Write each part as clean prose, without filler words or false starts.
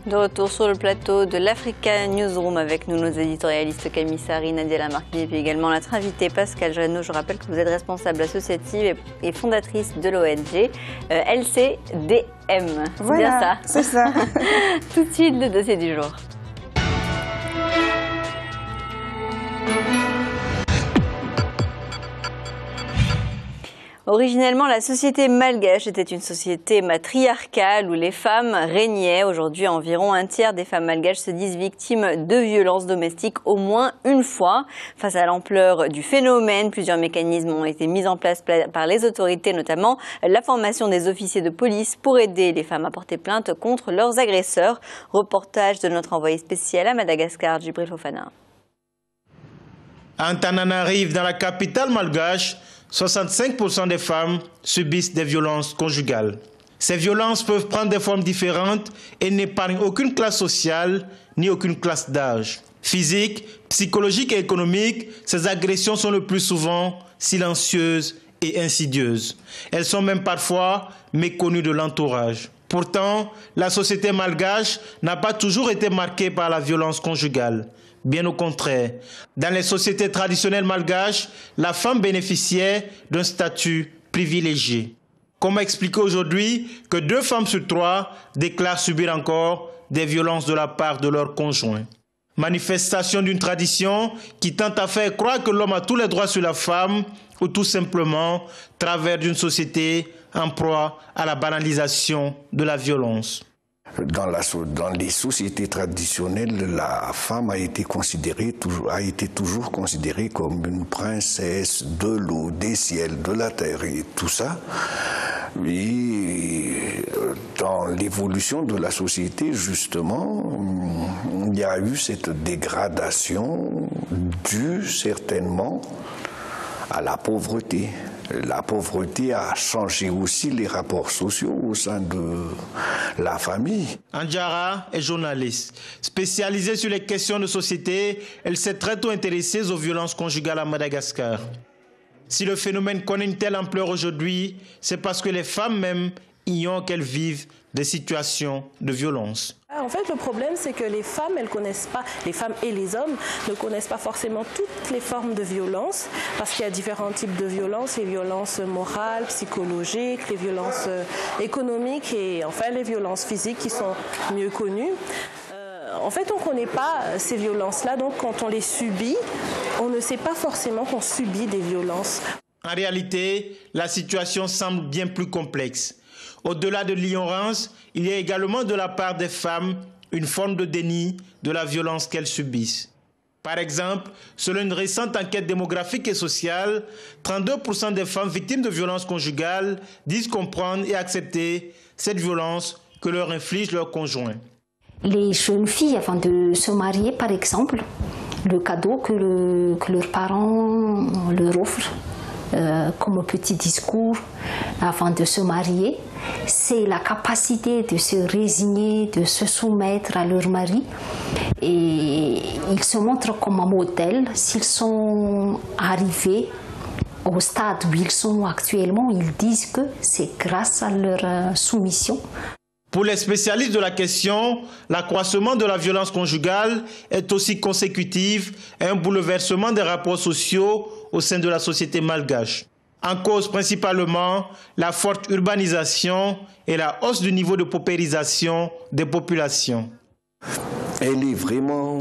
De retour sur le plateau de l'Africa Newsroom avec nous, nos éditorialistes Camille Sari, Nadia Lamartine et puis également notre invité Pascal Jeannot. Je rappelle que vous êtes responsable associative et fondatrice de l'ONG LCDM. Voilà, bien ça. C'est ça. Tout de suite, le dossier du jour. Originellement, la société malgache était une société matriarcale où les femmes régnaient. Aujourd'hui, environ un tiers des femmes malgaches se disent victimes de violences domestiques au moins une fois. Face à l'ampleur du phénomène, plusieurs mécanismes ont été mis en place par les autorités, notamment la formation des officiers de police pour aider les femmes à porter plainte contre leurs agresseurs. Reportage de notre envoyé spécial à Madagascar, Djibril Fofana. Antananarive, dans la capitale malgache, 65% des femmes subissent des violences conjugales. Ces violences peuvent prendre des formes différentes et n'épargnent aucune classe sociale ni aucune classe d'âge. Physique, psychologique et économique, ces agressions sont le plus souvent silencieuses et insidieuses. Elles sont même parfois méconnues de l'entourage. Pourtant, la société malgache n'a pas toujours été marquée par la violence conjugale. Bien au contraire, dans les sociétés traditionnelles malgaches, la femme bénéficiait d'un statut privilégié. Comment expliquer aujourd'hui que 2 femmes sur 3 déclarent subir encore des violences de la part de leur conjoint? Manifestation d'une tradition qui tente à faire croire que l'homme a tous les droits sur la femme ou tout simplement travers d'une société en proie à la banalisation de la violence. Dans les sociétés traditionnelles, la femme a été toujours considérée comme une princesse de l'eau, des ciels, de la terre et tout ça. Et dans l'évolution de la société, justement, il y a eu cette dégradation due certainement à la pauvreté. La pauvreté a changé aussi les rapports sociaux au sein de la famille. Andjara est journaliste. Spécialisée sur les questions de société, elle s'est très tôt intéressée aux violences conjugales à Madagascar. Si le phénomène connaît une telle ampleur aujourd'hui, c'est parce que les femmes même ignorent qu'elles vivent des situations de violence. En fait, le problème, c'est que les femmes, elles connaissent pas, les femmes et les hommes ne connaissent pas forcément toutes les formes de violence, parce qu'il y a différents types de violences, les violences morales, psychologiques, les violences économiques et enfin les violences physiques qui sont mieux connues. En fait, on ne connaît pas ces violences-là, donc quand on les subit, on ne sait pas forcément qu'on subit des violences. En réalité, la situation semble bien plus complexe. Au-delà de l'ignorance, il y a également de la part des femmes une forme de déni de la violence qu'elles subissent. Par exemple, selon une récente enquête démographique et sociale, 32% des femmes victimes de violences conjugales disent comprendre et accepter cette violence que leur inflige leur conjoint. Les jeunes filles, avant de se marier, par exemple, le cadeau que leurs parents leur offrent, comme un petit discours avant de se marier, c'est la capacité de se résigner, de se soumettre à leur mari. Et ils se montrent comme un modèle. S'ils sont arrivés au stade où ils sont actuellement, ils disent que c'est grâce à leur soumission. Pour les spécialistes de la question, l'accroissement de la violence conjugale est aussi consécutif à un bouleversement des rapports sociaux au sein de la société malgache. En cause principalement la forte urbanisation et la hausse du niveau de paupérisation des populations. Elle est vraiment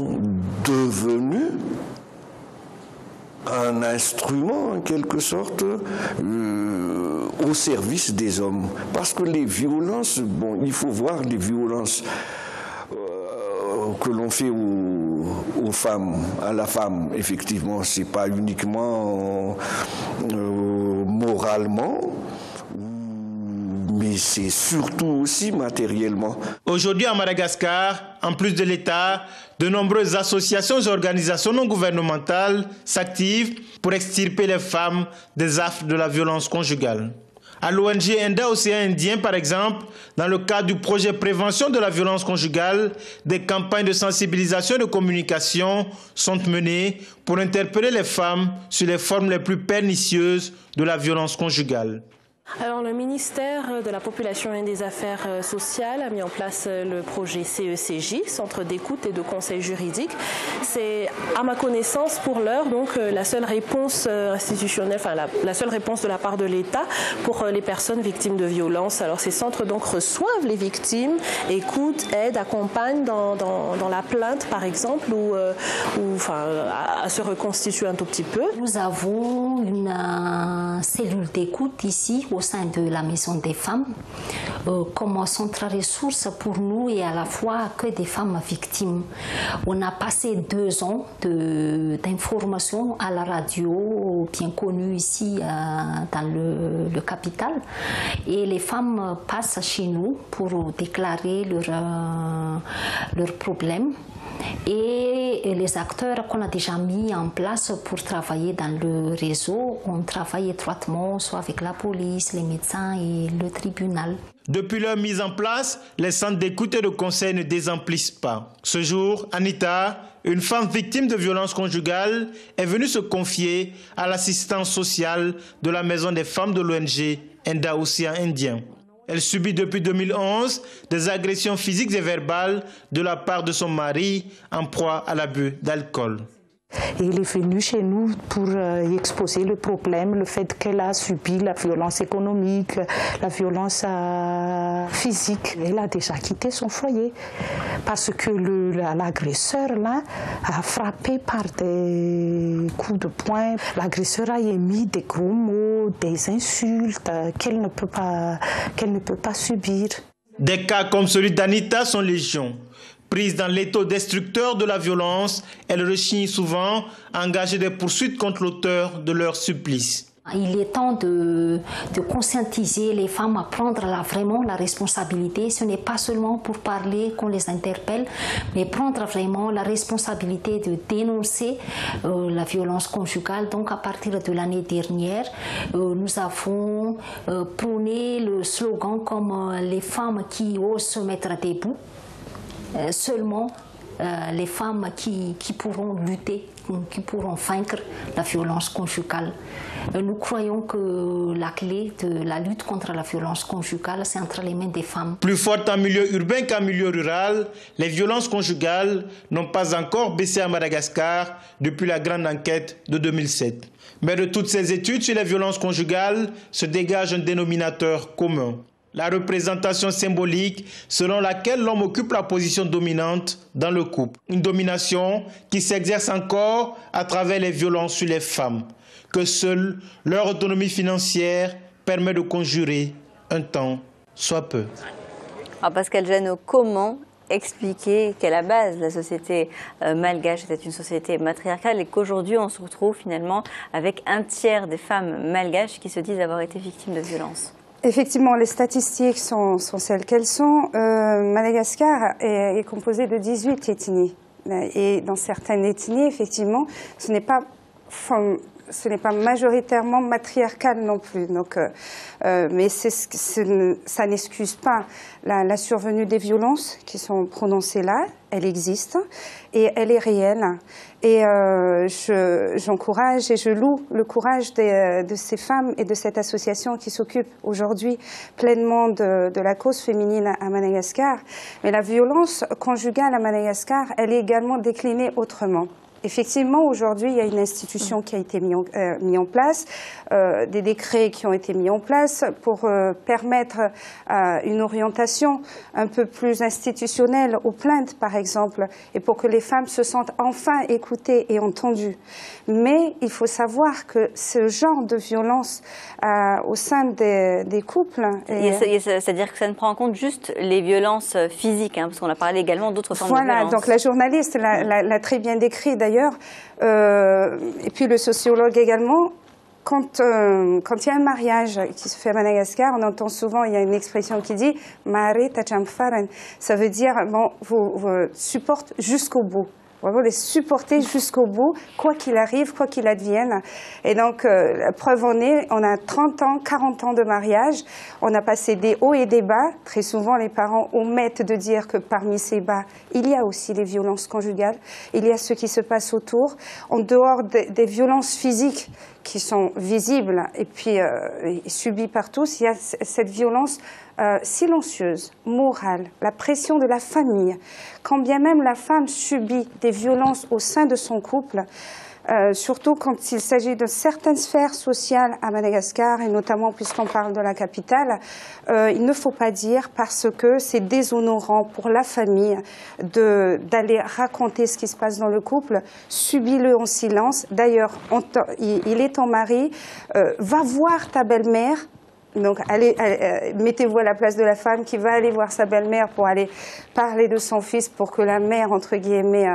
devenue un instrument, en quelque sorte, au service des hommes. Parce que les violences, bon, il faut voir les violences que l'on fait aux femmes, à la femme, effectivement, c'est pas uniquement moralement, mais c'est surtout aussi matériellement. Aujourd'hui à Madagascar, en plus de l'État, de nombreuses associations et organisations non gouvernementales s'activent pour extirper les femmes des affres de la violence conjugale. À l'ONG Enda Océan Indien, par exemple, dans le cadre du projet Prévention de la violence conjugale, des campagnes de sensibilisation et de communication sont menées pour interpeller les femmes sur les formes les plus pernicieuses de la violence conjugale. Alors, le ministère de la Population et des Affaires sociales a mis en place le projet CECJ, Centre d'écoute et de conseil juridique. C'est, à ma connaissance, pour l'heure, donc la seule réponse institutionnelle, enfin la seule réponse de la part de l'État pour les personnes victimes de violences. Alors, ces centres donc reçoivent les victimes, écoutent, aident, accompagnent dans la plainte, par exemple, ou à se reconstituer un tout petit peu. Nous avons une cellule d'écoute ici au sein de la Maison des femmes comme centre ressource pour nous et à la fois que des femmes victimes. On a passé 2 ans d'information à la radio bien connue ici dans le capital et les femmes passent chez nous pour déclarer leurs problèmes. Et les acteurs qu'on a déjà mis en place pour travailler dans le réseau, on travaille étroitement soit avec la police, les médecins et le tribunal. Depuis leur mise en place, les centres d'écoute et de conseil ne désemplissent pas. Ce jour, Anita, une femme victime de violences conjugales, est venue se confier à l'assistance sociale de la Maison des femmes de l'ONG Indo-Océan Indien. Elle subit depuis 2011 des agressions physiques et verbales de la part de son mari en proie à l'abus d'alcool. Il est venu chez nous pour exposer le problème, le fait qu'elle a subi la violence économique, la violence physique. Elle a déjà quitté son foyer parce que l'agresseur là a frappé par des coups de poing. L'agresseur a émis des gros mots, des insultes qu'elle ne peut pas subir. Des cas comme celui d'Anita sont légion. Prise dans l'étau destructeur de la violence, elle rechigne souvent à engager des poursuites contre l'auteur de leur supplice. Il est temps de conscientiser les femmes à prendre vraiment la responsabilité. Ce n'est pas seulement pour parler qu'on les interpelle, mais prendre vraiment la responsabilité de dénoncer la violence conjugale. Donc à partir de l'année dernière, nous avons prôné le slogan comme les femmes qui osent se mettre debout. Seulement les femmes qui pourront lutter, qui pourront vaincre la violence conjugale. Nous croyons que la clé de la lutte contre la violence conjugale, c'est entre les mains des femmes. Plus fortes en milieu urbain qu'en milieu rural, les violences conjugales n'ont pas encore baissé à Madagascar depuis la grande enquête de 2007. Mais de toutes ces études sur les violences conjugales se dégage un dénominateur commun. La représentation symbolique selon laquelle l'homme occupe la position dominante dans le couple. Une domination qui s'exerce encore à travers les violences sur les femmes, que seule leur autonomie financière permet de conjurer un temps soit peu. Alors Pascal Jeannot, comment expliquer qu'à la base, la société malgache était une société matriarcale et qu'aujourd'hui, on se retrouve finalement avec un tiers des femmes malgaches qui se disent avoir été victimes de violences? Effectivement, les statistiques sont celles qu'elles sont. Madagascar est composé de 18 ethnies. Et dans certaines ethnies, effectivement, ce n'est pas majoritairement matriarcal non plus. Donc, mais ça n'excuse pas la survenue des violences qui sont prononcées là. Elle existe et elle est réelle. Et j'encourage et je loue le courage de ces femmes et de cette association qui s'occupe aujourd'hui pleinement de la cause féminine à Madagascar. Mais la violence conjugale à Madagascar, elle est également déclinée autrement. Effectivement, aujourd'hui, il y a une institution qui a été mise en place, des décrets qui ont été mis en place pour permettre une orientation un peu plus institutionnelle aux plaintes, par exemple, et pour que les femmes se sentent enfin écoutées et entendues. Mais il faut savoir que ce genre de violence au sein des couples... C'est-à-dire que ça ne prend en compte juste les violences physiques, hein, parce qu'on a parlé également d'autres formes de violence. Voilà, donc la journaliste l'a très bien décrit d'ailleurs, et puis le sociologue également. Quand il y a un mariage qui se fait à Madagascar, on entend souvent, il y a une expression qui dit « Mare tachamfaran », ça veut dire bon, vous supporte jusqu'au bout. Vraiment les supporter jusqu'au bout, quoi qu'il arrive, quoi qu'il advienne. Et donc, la preuve en est, on a 30 ans, 40 ans de mariage. On a passé des hauts et des bas. Très souvent, les parents omettent de dire que parmi ces bas, il y a aussi les violences conjugales. Il y a ce qui se passe autour. En dehors des violences physiques qui sont visibles et puis subies par tous, il y a cette violence silencieuse, morale, la pression de la famille. Quand bien même la femme subit des violences au sein de son couple, surtout quand il s'agit de certaines sphères sociales à Madagascar, et notamment puisqu'on parle de la capitale, il ne faut pas dire parce que c'est déshonorant pour la famille d'aller raconter ce qui se passe dans le couple, subis-le en silence. D'ailleurs, il est ton mari, va voir ta belle-mère. Donc, mettez-vous à la place de la femme qui va aller voir sa belle-mère pour aller parler de son fils pour que la mère, entre guillemets...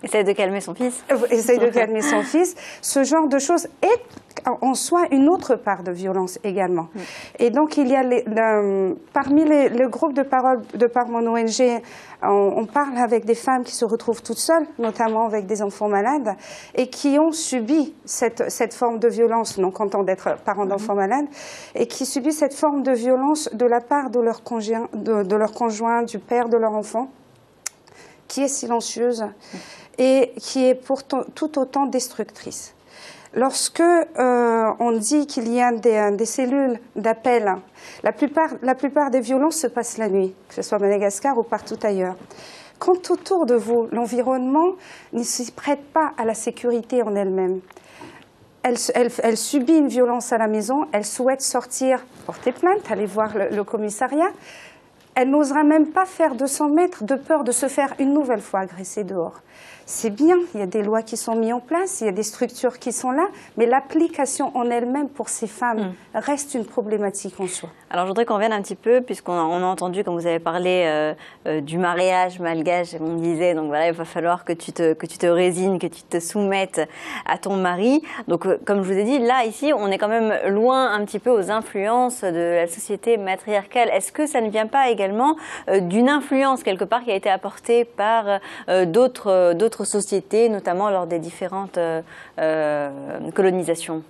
essaye de calmer son fils. Essaye de calmer son fils. Ce genre de choses est en soi une autre part de violence également. Et donc, il y a parmi le groupe de parole de par mon ONG, on parle avec des femmes qui se retrouvent toutes seules, notamment avec des enfants malades, et qui ont subi cette forme de violence, non content d'être parents d'enfants malades, et qui subissent cette forme de violence de la part de leur conjoint, du père de leur enfant, qui est silencieuse et qui est pourtant tout autant destructrice. Lorsque on dit qu'il y a des cellules d'appel, la plupart des violences se passent la nuit, que ce soit à Madagascar ou partout ailleurs. Quand autour de vous, l'environnement ne s'y prête pas à la sécurité en elle-même, elle subit une violence à la maison, elle souhaite sortir, porter plainte, aller voir le commissariat, elle n'osera même pas faire 200 mètres de peur de se faire une nouvelle fois agresser dehors. C'est bien, il y a des lois qui sont mises en place, il y a des structures qui sont là, mais l'application en elle-même pour ces femmes reste une problématique en soi. Alors je voudrais qu'on revienne un petit peu, puisqu'on a entendu, quand vous avez parlé du mariage malgache, on disait, donc voilà, il va falloir que tu te résignes, que tu te soumettes à ton mari. Donc comme je vous ai dit, là, ici, on est quand même loin un petit peu aux influences de la société matriarcale. Est-ce que ça ne vient pas également d'une influence, quelque part, qui a été apportée par d'autres sociétés, notamment lors des différentes colonisations?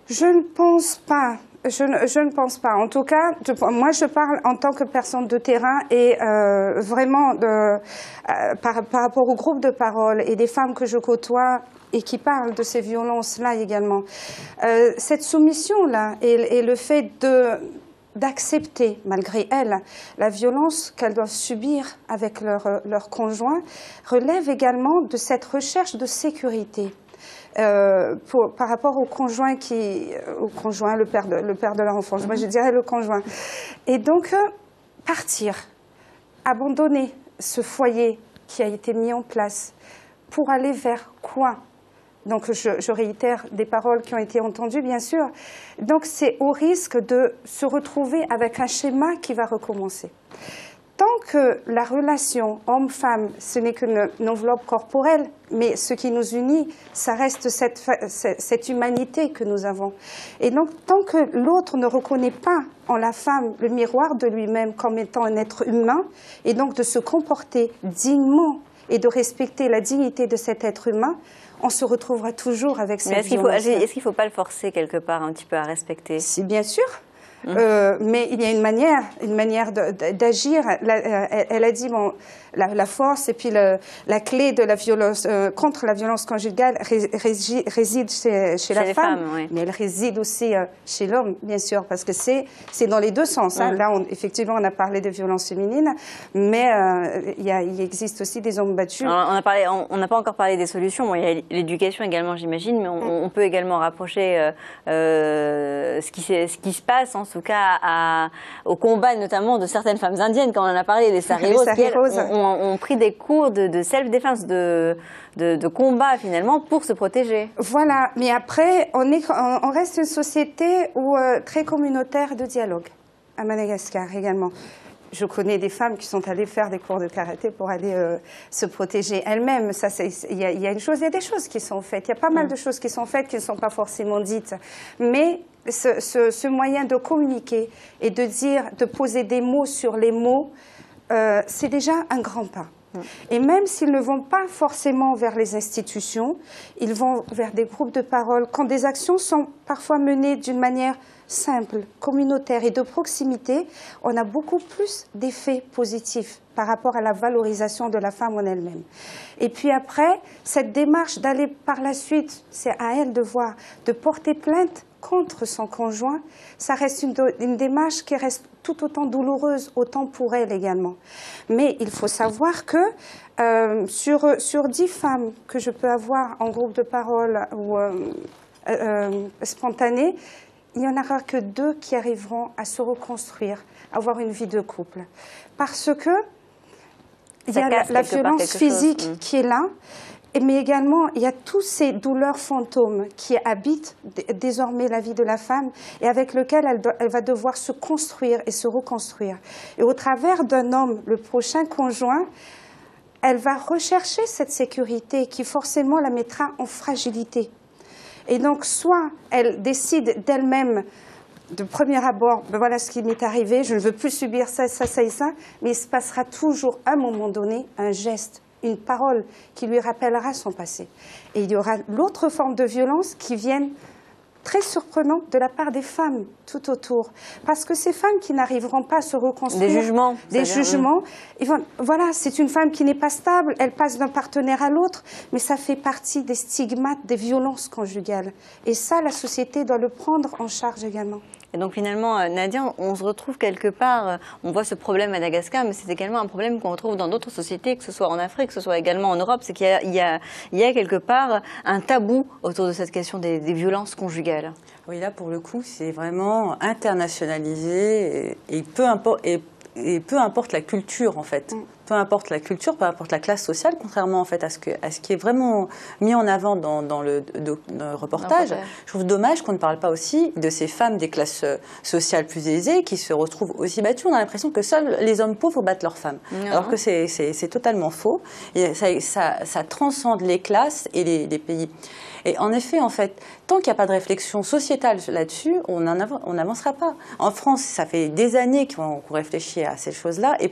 Je ne pense pas. Je ne pense pas. En tout cas, moi, je parle en tant que personne de terrain et vraiment par rapport au groupe de parole et des femmes que je côtoie et qui parlent de ces violences-là également. Cette soumission-là et le fait d'accepter, malgré elles, la violence qu'elles doivent subir avec leur conjoint, relève également de cette recherche de sécurité. Par rapport au conjoint, le père de leur enfant, moi je dirais le conjoint. Et donc, partir, abandonner ce foyer qui a été mis en place, pour aller vers quoi? Donc je réitère des paroles qui ont été entendues, bien sûr. Donc c'est au risque de se retrouver avec un schéma qui va recommencer. Tant que la relation homme-femme, ce n'est qu'une enveloppe corporelle, mais ce qui nous unit, ça reste cette humanité que nous avons. Et donc, tant que l'autre ne reconnaît pas en la femme le miroir de lui-même comme étant un être humain, et donc de se comporter dignement et de respecter la dignité de cet être humain, on se retrouvera toujours avec cette violence. Est-ce qu'il ne faut pas le forcer quelque part un petit peu à respecter? Si, bien sûr. Mais il y a une manière d'agir. Elle a dit, bon, la force et puis la clé de la violence, contre la violence conjugale réside chez la femme, oui. Mais elle réside aussi chez l'homme, bien sûr, parce que c'est dans les deux sens. Hein. Là, effectivement, on a parlé de violence féminine, mais il existe aussi des hommes battus. Alors, on n'a pas encore parlé des solutions. Bon, il y a l'éducation également, j'imagine, mais on peut également rapprocher ce qui se passe, en tout cas, au combat notamment de certaines femmes indiennes, quand on en a parlé, les Sariros, qui ont pris des cours de self-défense, de combat finalement, pour se protéger. Voilà, mais après, on reste une société très communautaire de dialogue, à Madagascar également. Je connais des femmes qui sont allées faire des cours de karaté pour aller se protéger elles-mêmes. Il y a une chose, il y a des choses qui sont faites. Il y a pas mal de choses qui sont faites qui ne sont pas forcément dites. Mais ce moyen de communiquer et de poser des mots sur les mots, c'est déjà un grand pas. Et même s'ils ne vont pas forcément vers les institutions, ils vont vers des groupes de parole. Quand des actions sont parfois menées d'une manière simple, communautaire et de proximité, on a beaucoup plus d'effets positifs par rapport à la valorisation de la femme en elle-même. Et puis après, cette démarche d'aller par la suite, c'est à elle de voir, de porter plainte contre son conjoint, ça reste une démarche qui reste tout autant douloureuse, autant pour elle également. Mais il faut savoir que sur 10 femmes que je peux avoir en groupe de parole ou spontanées, il n'y en aura que 2 qui arriveront à se reconstruire, à avoir une vie de couple. Parce que il y a la violence physique qui est là, mais également il y a tous ces douleurs fantômes qui habitent désormais la vie de la femme et avec lesquelles elle va devoir se construire et se reconstruire. Et au travers d'un homme, le prochain conjoint, elle va rechercher cette sécurité qui forcément la mettra en fragilité. Et donc, soit elle décide d'elle-même, de premier abord, ben voilà ce qui m'est arrivé, je ne veux plus subir ça, ça, ça et ça, mais il se passera toujours, à un moment donné, un geste, une parole qui lui rappellera son passé. Et il y aura l'autre forme de violence qui vienne très surprenant de la part des femmes tout autour. Parce que ces femmes qui n'arriveront pas à se reconstruire... Des jugements. Voilà, c'est une femme qui n'est pas stable, elle passe d'un partenaire à l'autre, mais ça fait partie des stigmates des violences conjugales. Et ça, la société doit le prendre en charge également. Et donc finalement, Nadia, on se retrouve quelque part, on voit ce problème à Madagascar, mais c'est également un problème qu'on retrouve dans d'autres sociétés, que ce soit en Afrique, que ce soit également en Europe, c'est qu'il y a quelque part un tabou autour de cette question des violences conjugales. Oui, là pour le coup, c'est vraiment internationalisé et peu importe la culture en fait. Peu importe la culture, peu importe la classe sociale, contrairement en fait à ce qui est vraiment mis en avant dans le reportage. Je trouve dommage qu'on ne parle pas aussi de ces femmes des classes sociales plus aisées qui se retrouvent aussi battues. On a l'impression que seuls les hommes pauvres battent leurs femmes, alors que c'est totalement faux. Et ça transcende les classes et les pays. Et en effet, en fait, tant qu'il n'y a pas de réflexion sociétale là-dessus, on n'avancera pas. En France, ça fait des années qu'on réfléchit à ces choses-là, et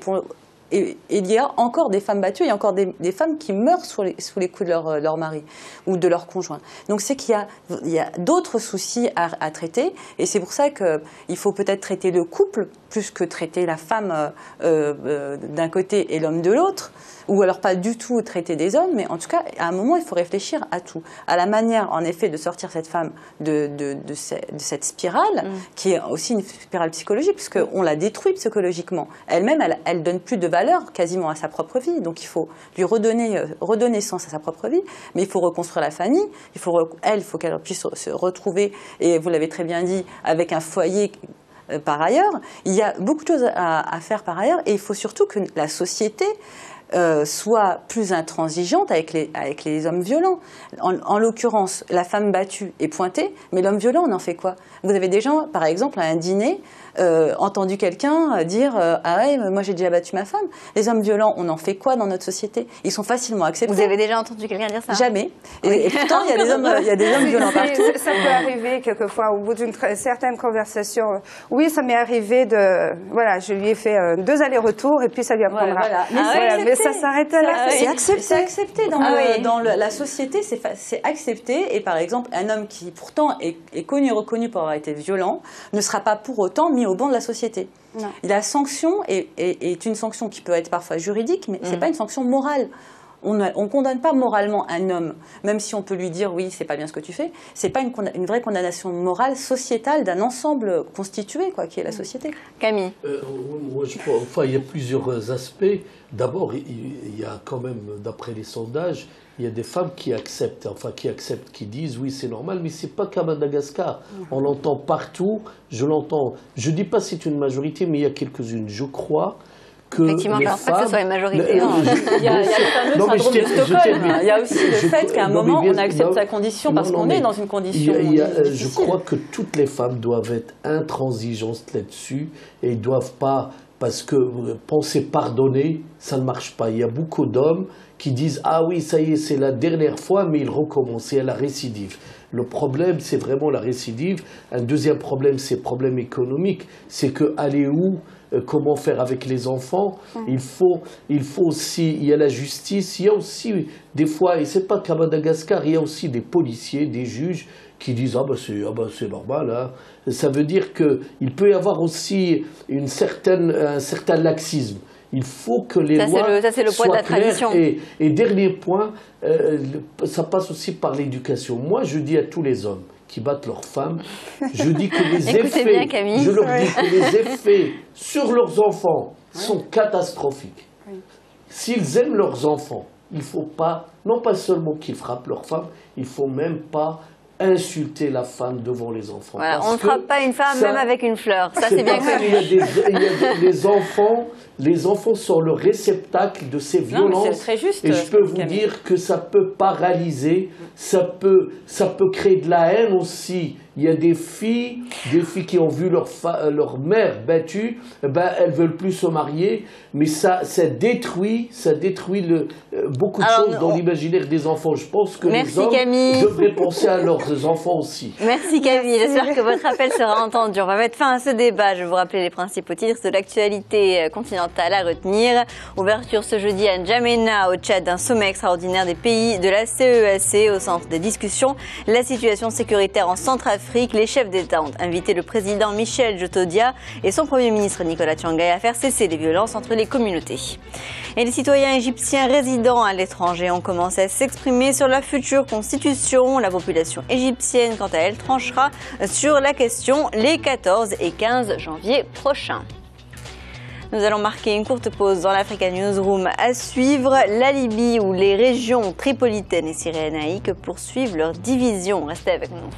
il y a encore des femmes battues, il y a encore des femmes qui meurent sous les coups de leur mari ou de leur conjoint. Donc c'est qu'il y a d'autres soucis à traiter, et c'est pour ça qu'il faut peut-être traiter le couple plus que traiter la femme d'un côté et l'homme de l'autre, ou alors pas du tout traiter des hommes, mais en tout cas, à un moment, il faut réfléchir à tout. À la manière, en effet, de sortir cette femme de cette spirale, qui est aussi une spirale psychologique, puisqu'on la détruit psychologiquement. Elle-même, elle donne plus de valeur quasiment à sa propre vie, donc il faut lui redonner sens à sa propre vie, mais il faut reconstruire la famille, il faut qu'elle puisse se retrouver, et vous l'avez très bien dit, avec un foyer. Par ailleurs, il y a beaucoup de choses à faire par ailleurs, et il faut surtout que la société soit plus intransigeante avec les hommes violents. En l'occurrence, la femme battue est pointée, mais l'homme violent, on en fait quoi? Vous avez des gens, par exemple, à un dîner, entendu quelqu'un dire ah ouais, moi j'ai déjà battu ma femme. Les hommes violents, on en fait quoi dans notre société? Ils sont facilement acceptés. Vous avez déjà entendu quelqu'un dire ça? Jamais. Et pourtant, il y a des hommes violents partout. Ça peut arriver quelquefois au bout d'une certaine conversation. Oui, ça m'est arrivé voilà, je lui ai fait 2 allers-retours et puis ça lui apprendra. Voilà. Mais ça s'arrête là. C'est accepté. C'est accepté dans la société, c'est accepté. Et par exemple, un homme qui pourtant est connu et reconnu pour avoir été violent ne sera pas pour autant mis au banc de la société. Non. La sanction est une sanction qui peut être parfois juridique, mais c'est pas une sanction morale. On ne condamne pas moralement un homme, même si on peut lui dire oui, c'est pas bien ce que tu fais. C'est pas une vraie condamnation morale sociétale d'un ensemble constitué, qui est la société. Camille. Il y a plusieurs aspects. D'abord, il y a quand même, d'après les sondages, il y a des femmes qui acceptent, qui disent oui, c'est normal, mais c'est pas qu'à Madagascar. On l'entend partout. Je l'entends. Je dis pas c'est une majorité, mais il y a quelques-unes. Je crois. Effectivement, je ne pense pas que ce soit une majorité. Il y a le fameux syndrome de Stockholm. Il y a aussi le fait qu'à un moment, on accepte sa condition parce qu'on est dans une condition difficile. Je crois que toutes les femmes doivent être intransigeantes là-dessus et ne doivent pas, parce que penser pardonner, ça ne marche pas. Il y a beaucoup d'hommes qui disent « Ah oui, ça y est, c'est la dernière fois », mais ils recommencent, et à la récidive. Le problème, c'est vraiment la récidive. Un deuxième problème, c'est le problème économique. C'est que aller où comment faire avec les enfants. Il faut aussi, il y a la justice, il y a aussi des fois, et c'est pas qu'à Madagascar, il y a aussi des policiers, des juges qui disent c'est normal. Hein. Ça veut dire qu'il peut y avoir aussi un certain laxisme. Il faut que les lois soient claires. Et dernier point, ça passe aussi par l'éducation. Moi, je dis à tous les hommes qui battent leurs femmes, je dis que les effets, je leur dis que les effets sur leurs enfants sont catastrophiques. S'ils aiment leurs enfants, il ne faut pas, non pas seulement qu'ils frappent leurs femmes, il ne faut même pas insulter la femme devant les enfants. Voilà, on ne frappe pas une femme même avec une fleur, ça c'est bien connu. Les enfants sont le réceptacle de ces violences. C'est très juste, et je peux vous dire que ça peut paralyser, ça peut créer de la haine aussi. Il y a des filles qui ont vu leur mère battue, elles ne veulent plus se marier, mais ça détruit beaucoup de choses dans l'imaginaire des enfants. Je pense que les hommes devraient penser à leurs enfants aussi. Merci Camille, j'espère que votre appel sera entendu. On va mettre fin à ce débat. Je vais vous rappeler les principaux titres de l'actualité continentale à retenir. Ouverture ce jeudi à N'Djamena, au Tchad, d'un sommet extraordinaire des pays de la CEAC. Au centre des discussions, la situation sécuritaire en Centrafrique. Les chefs d'État ont invité le président Michel Djotodia et son Premier ministre Nicolas Tiangaye à faire cesser les violences entre les communautés. Et les citoyens égyptiens résidant à l'étranger ont commencé à s'exprimer sur la future constitution. La population égyptienne, quant à elle, tranchera sur la question les 14 et 15 janvier prochains. Nous allons marquer une courte pause dans l'Africa Newsroom. À suivre, la Libye où les régions tripolitaines et cyrénaïques poursuivent leur division. Restez avec nous.